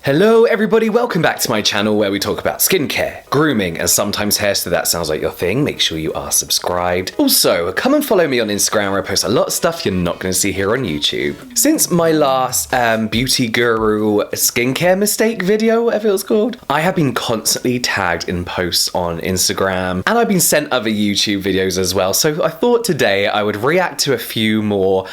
Hello everybody, welcome back to my channel where we talk about skincare, grooming, and sometimes hair, so that sounds like your thing. Make sure you are subscribed. Also, come and follow me on Instagram where I post a lot of stuff you're not going to see here on YouTube. Since my last beauty guru skincare mistake video, whatever it was called, I have been constantly tagged in posts on Instagram, and I've been sent other YouTube videos as well, so I thought today I would react to a few more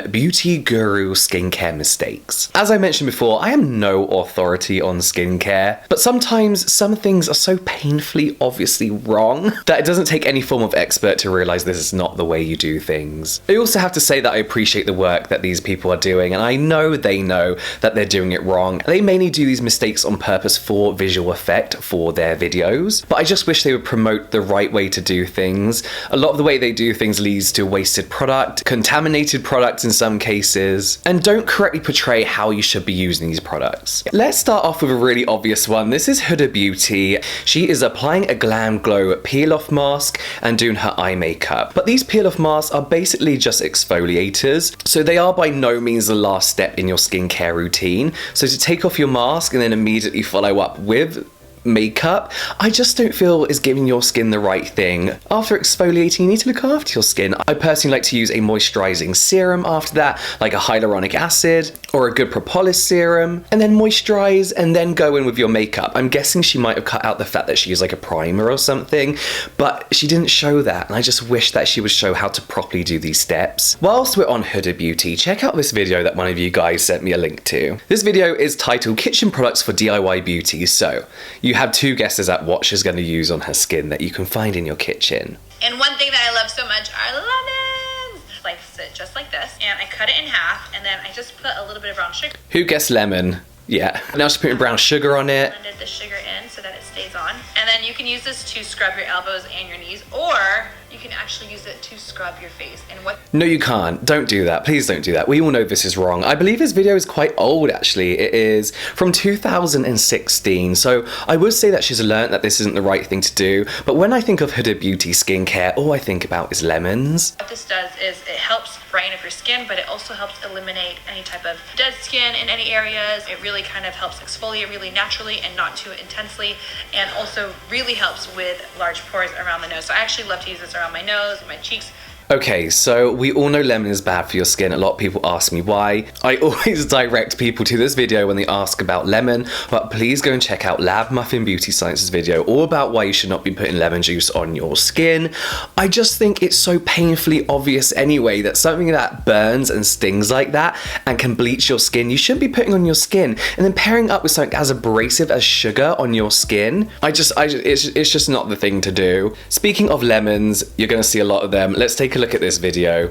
beauty guru skincare mistakes. As I mentioned before, I am no authority on skincare, but sometimes some things are so painfully obviously wrong that it doesn't take any form of expert to realize this is not the way you do things. I also have to say that I appreciate the work that these people are doing, and I know they know that they're doing it wrong. They mainly do these mistakes on purpose for visual effect for their videos, but I just wish they would promote the right way to do things. A lot of the way they do things leads to wasted product, contaminated products in some cases, and don't correctly portray how you should be using these products. Let's start off with a really obvious one. This is Huda Beauty. She is applying a Glam Glow peel-off mask and doing her eye makeup. But these peel-off masks are basically just exfoliators, so they are by no means the last step in your skincare routine. So to take off your mask and then immediately follow up with makeup, I just don't feel is giving your skin the right thing. After exfoliating, you need to look after your skin. I personally like to use a moisturizing serum after that, like a hyaluronic acid or a good propolis serum, and then moisturize and then go in with your makeup. I'm guessing she might have cut out the fact that she used like a primer or something, but she didn't show that, and I just wish that she would show how to properly do these steps. Whilst we're on Huda Beauty, check out this video that one of you guys sent me a link to. This video is titled Kitchen Products for DIY Beauty, so you have two guesses at what she's going to use on her skin that you can find in your kitchen. And one thing that I love so much are lemons. Slice it just like this, and I cut it in half, and then I just put a little bit of brown sugar. Who guessed lemon? Yeah. Now she's putting brown sugar on it. Blended the sugar in so that it stays on. And then you can use this to scrub your elbows and your knees, or you can actually use it to scrub your face. And what? No, you can't. Don't do that. Please don't do that. We all know this is wrong. I believe this video is quite old, actually. It is from 2016. So I would say that she's learned that this isn't the right thing to do. But when I think of Huda Beauty skincare, all I think about is lemons. What this does is it helps brighten up your skin, but it also helps eliminate any type of dead skin in any areas. It really kind of helps exfoliate really naturally and not too intensely, and also really helps with large pores around the nose. So I actually love to use this around my nose and my cheeks. Okay, so we all know lemon is bad for your skin. A lot of people ask me why. I always direct people to this video when they ask about lemon, but please go and check out Lab Muffin Beauty Science's video all about why you should not be putting lemon juice on your skin. I just think it's so painfully obvious anyway that something that burns and stings like that and can bleach your skin, you shouldn't be putting on your skin. And then pairing up with something as abrasive as sugar on your skin, it's just not the thing to do. Speaking of lemons, you're gonna see a lot of them. Let's take a look at this video.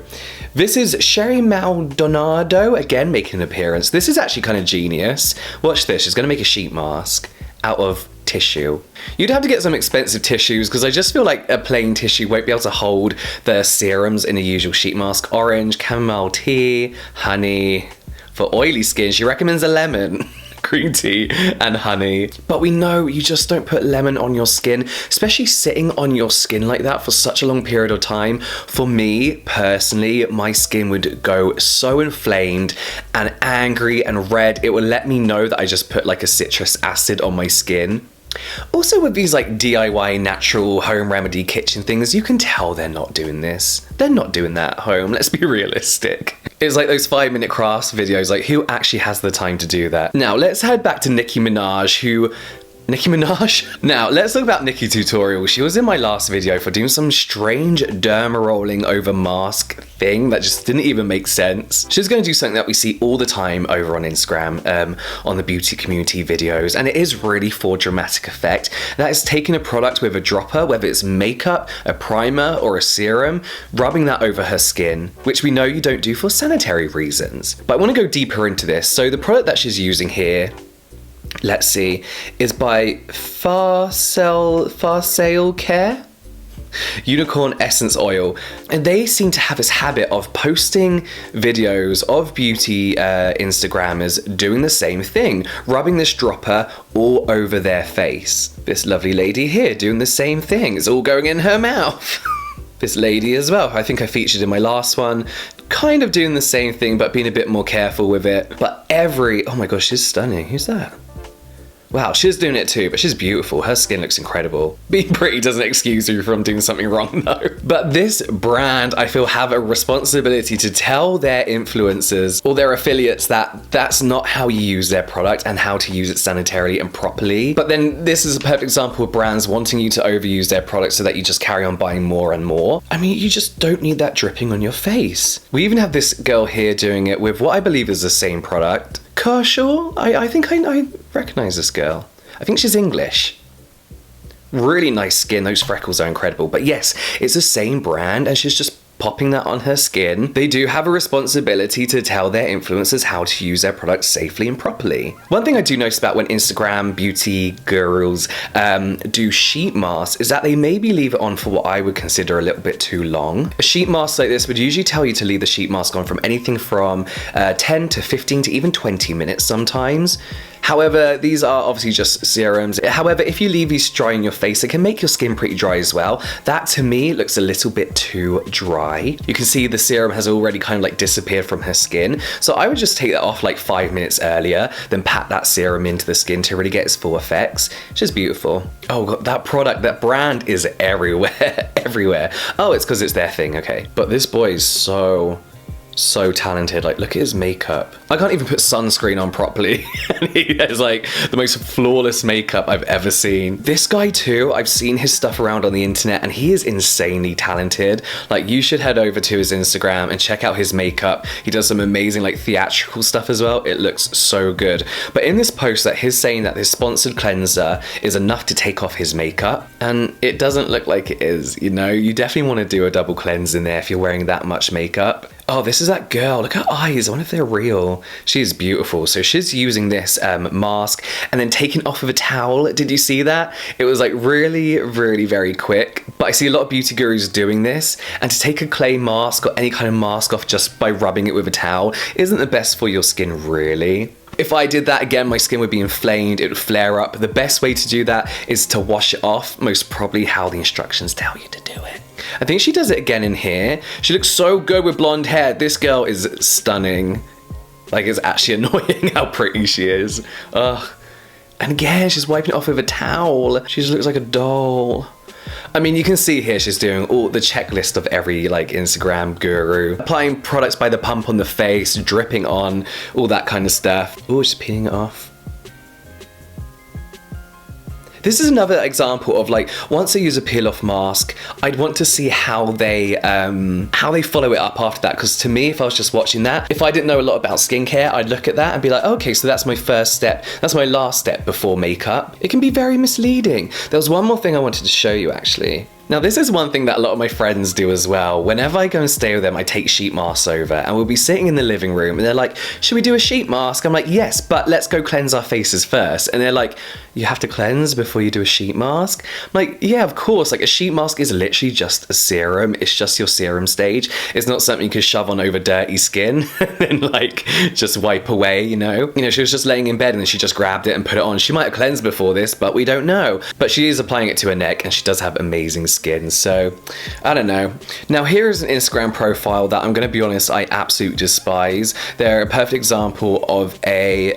This is Sherry Maldonado, again making an appearance. This is actually kind of genius. Watch this, she's gonna make a sheet mask out of tissue. You'd have to get some expensive tissues because I just feel like a plain tissue won't be able to hold the serums in a usual sheet mask. Orange, chamomile tea, honey. For oily skin, she recommends a lemon. Green tea and honey. But we know you just don't put lemon on your skin, especially sitting on your skin like that for such a long period of time. For me personally, my skin would go so inflamed and angry and red. It would let me know that I just put like a citrus acid on my skin. Also with these like DIY natural home remedy kitchen things, you can tell they're not doing this. They're not doing that at home, let's be realistic. It's like those 5-minute crafts videos, like who actually has the time to do that? Now let's head back to Nicki Minaj, Now, let's talk about Nicki Tutorial. She was in my last video for doing some strange derma rolling over mask thing that just didn't even make sense. She's going to do something that we see all the time over on Instagram, on the beauty community videos, and it is really for dramatic effect. That is taking a product with a dropper, whether it's makeup, a primer, or a serum, rubbing that over her skin, which we know you don't do for sanitary reasons. But I want to go deeper into this. So the product that she's using here, let's see, is by Farsale Care Unicorn Essence Oil, and they seem to have this habit of posting videos of beauty Instagrammers doing the same thing, rubbing this dropper all over their face. This lovely lady here doing the same thing, it's all going in her mouth. This lady as well, I think I featured in my last one, kind of doing the same thing but being a bit more careful with it. But oh my gosh, she's stunning. Who's that? Wow, she's doing it too, but she's beautiful. Her skin looks incredible. Being pretty doesn't excuse you from doing something wrong though. But this brand, I feel, have a responsibility to tell their influencers or their affiliates that that's not how you use their product and how to use it sanitarily and properly. But then this is a perfect example of brands wanting you to overuse their products so that you just carry on buying more and more. I mean, you just don't need that dripping on your face. We even have this girl here doing it with what I believe is the same product. Kershaw? I think I recognize this girl. I think she's English. Really nice skin. Those freckles are incredible. But yes, it's the same brand and she's just popping that on her skin. They do have a responsibility to tell their influencers how to use their products safely and properly. One thing I do notice about when Instagram beauty gurus do sheet masks is that they maybe leave it on for what I would consider a little bit too long. A sheet mask like this would usually tell you to leave the sheet mask on from anything from 10 to 15 to even 20 minutes sometimes. However, these are obviously just serums. However, if you leave these dry in your face, it can make your skin pretty dry as well. That to me looks a little bit too dry. You can see the serum has already kind of like disappeared from her skin. So I would just take that off like 5 minutes earlier, then pat that serum into the skin to really get its full effects. It's just beautiful. Oh God, that product, that brand is everywhere, everywhere. Oh, it's because it's their thing, okay. But this boy is so talented. Like, look at his makeup. I can't even put sunscreen on properly. And he has like the most flawless makeup I've ever seen. This guy too, I've seen his stuff around on the internet and he is insanely talented. Like, you should head over to his Instagram and check out his makeup. He does some amazing like theatrical stuff as well. It looks so good. But in this post that he's saying that this sponsored cleanser is enough to take off his makeup, and it doesn't look like it is, you know? You definitely want to do a double cleanse in there if you're wearing that much makeup. Oh, this is that girl. Look at her eyes. I wonder if they're real. She's beautiful. So she's using this mask and then taking it off with a towel. Did you see that? It was like really very quick. But I see a lot of beauty gurus doing this. And to take a clay mask or any kind of mask off just by rubbing it with a towel isn't the best for your skin, really. If I did that again, my skin would be inflamed, it would flare up. The best way to do that is to wash it off, most probably how the instructions tell you to do it. I think she does it again in here. She looks so good with blonde hair. This girl is stunning. Like, it's actually annoying how pretty she is. Ugh. And again, she's wiping it off with a towel. She just looks like a doll. I mean, you can see here she's doing all the checklist of every like Instagram guru. Applying products by the pump on the face, dripping on, all that kind of stuff. Oh, she's peeling it off. This is another example of like, once I use a peel-off mask, I'd want to see how they follow it up after that. Because to me, if I was just watching that, if I didn't know a lot about skincare, I'd look at that and be like, okay, so that's my first step. That's my last step before makeup. It can be very misleading. There was one more thing I wanted to show you actually. Now, this is one thing that a lot of my friends do as well. Whenever I go and stay with them, I take sheet masks over and we'll be sitting in the living room and they're like, should we do a sheet mask? I'm like, yes, but let's go cleanse our faces first. And they're like, you have to cleanse before you do a sheet mask? I'm like, yeah, of course. Like, a sheet mask is literally just a serum. It's just your serum stage. It's not something you can shove on over dirty skin and like just wipe away, you know? You know, she was just laying in bed and then she just grabbed it and put it on. She might have cleansed before this, but we don't know. But she is applying it to her neck and she does have amazing skin, so I don't know. Now, here's an Instagram profile that I'm gonna be honest, I absolutely despise. They're a perfect example of a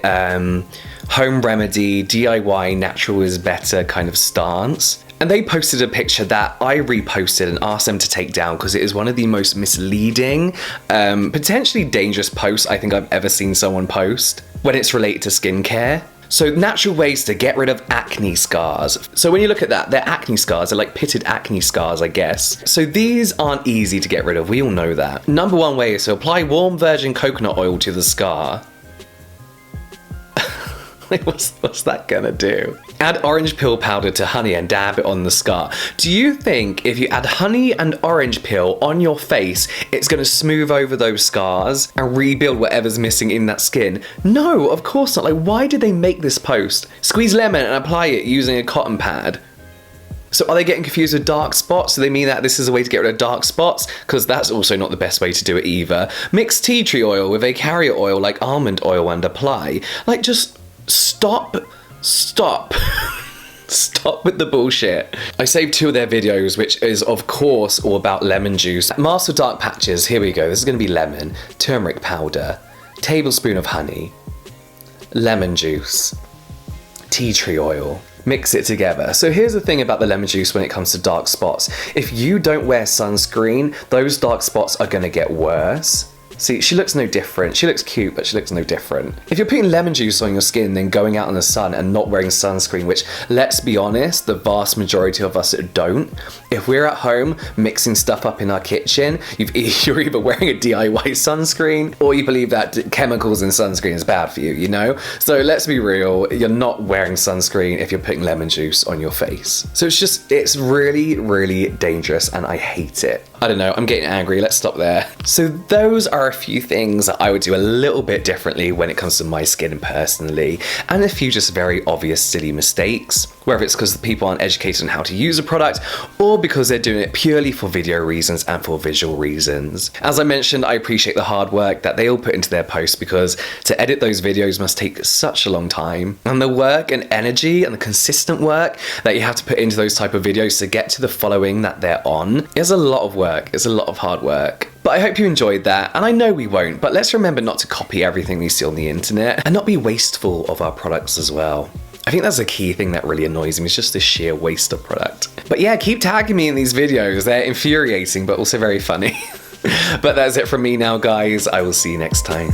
home remedy, DIY, natural is better kind of stance. And they posted a picture that I reposted and asked them to take down because it is one of the most misleading, potentially dangerous posts I think I've ever seen someone post when it's related to skincare. So, natural ways to get rid of acne scars. So when you look at that, they're acne scars. They're like pitted acne scars, I guess. So these aren't easy to get rid of. We all know that. Number one way is to apply warm virgin coconut oil to the scar. Like, what's that gonna do? Add orange peel powder to honey and dab it on the scar. Do you think if you add honey and orange peel on your face, it's gonna smooth over those scars and rebuild whatever's missing in that skin? No, of course not. Like, why did they make this post? Squeeze lemon and apply it using a cotton pad. So are they getting confused with dark spots? Do they mean that this is a way to get rid of dark spots? Because that's also not the best way to do it either. Mix tea tree oil with a carrier oil like almond oil and apply. Like, just stop Stop with the bullshit. I saved 2 of their videos, which is of course all about lemon juice. Mask for dark patches, here we go. This is gonna be lemon, turmeric powder, tablespoon of honey, lemon juice, tea tree oil. Mix it together. So here's the thing about the lemon juice when it comes to dark spots. If you don't wear sunscreen, those dark spots are gonna get worse. See, she looks no different. She looks cute, but she looks no different. If you're putting lemon juice on your skin, then going out in the sun and not wearing sunscreen, which, let's be honest, the vast majority of us don't. If we're at home mixing stuff up in our kitchen, you're either wearing a DIY sunscreen or you believe that chemicals in sunscreen is bad for you, you know? So let's be real, you're not wearing sunscreen if you're putting lemon juice on your face. So it's really, really dangerous and I hate it. I don't know, I'm getting angry, let's stop there. So those are a few things that I would do a little bit differently when it comes to my skin personally, and a few just very obvious silly mistakes, whether it's because the people aren't educated on how to use a product or because they're doing it purely for video reasons and for visual reasons. As I mentioned, I appreciate the hard work that they all put into their posts because to edit those videos must take such a long time, and the work and energy and the consistent work that you have to put into those type of videos to get to the following that they're on is a lot of work. It's a lot of hard work. But I hope you enjoyed that, and I know we won't, but let's remember not to copy everything we see on the internet and not be wasteful of our products as well. I think that's a key thing that really annoys me, is just the sheer waste of product. But yeah, keep tagging me in these videos. They're infuriating, but also very funny. But that's it from me now, guys. I will see you next time.